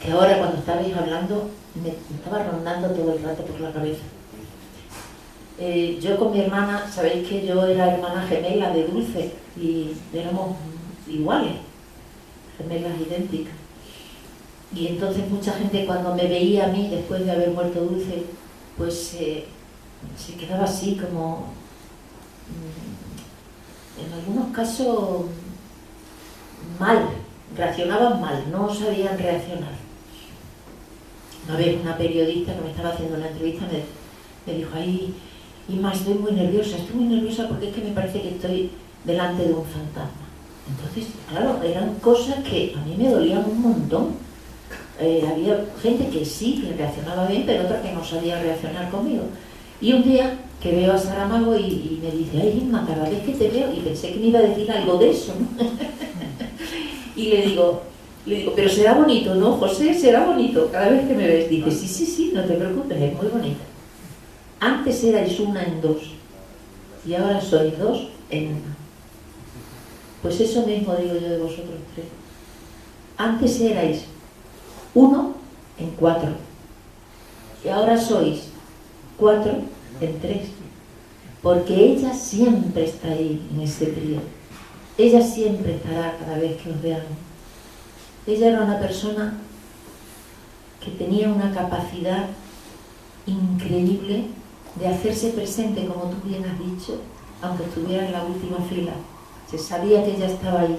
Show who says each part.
Speaker 1: que ahora cuando estabais hablando me estaba rondando todo el rato por la cabeza. Yo con mi hermana, sabéis que yo era hermana gemela de Dulce y éramos iguales, gemelas idénticas. Y entonces mucha gente cuando me veía a mí después de haber muerto Dulce, pues se quedaba así como, en algunos casos, mal, reaccionaban mal, no sabían reaccionar. Una vez una periodista que me estaba haciendo la entrevista me dijo, ay, Inma, estoy muy nerviosa porque es que me parece que estoy delante de un fantasma. Entonces, claro, eran cosas que a mí me dolían un montón. Había gente que sí, que reaccionaba bien, pero otra que no sabía reaccionar conmigo. Y un día que veo a Saramago y me dice, ay, Inma, cada vez que te veo, y pensé que me iba a decir algo de eso, ¿no? Y le digo, pero será bonito, ¿no, José? Será bonito cada vez que me ves. Dice, sí, no te preocupes, es muy bonita. Antes erais una en dos y ahora sois dos en una. Pues eso mismo digo yo de vosotros tres. Antes erais uno en cuatro y ahora sois cuatro en tres. Porque ella siempre está ahí en ese trío. Ella siempre estará cada vez que os veamos. Ella era una persona que tenía una capacidad increíble de hacerse presente, como tú bien has dicho, aunque estuviera en la última fila. Se sabía que ella estaba ahí.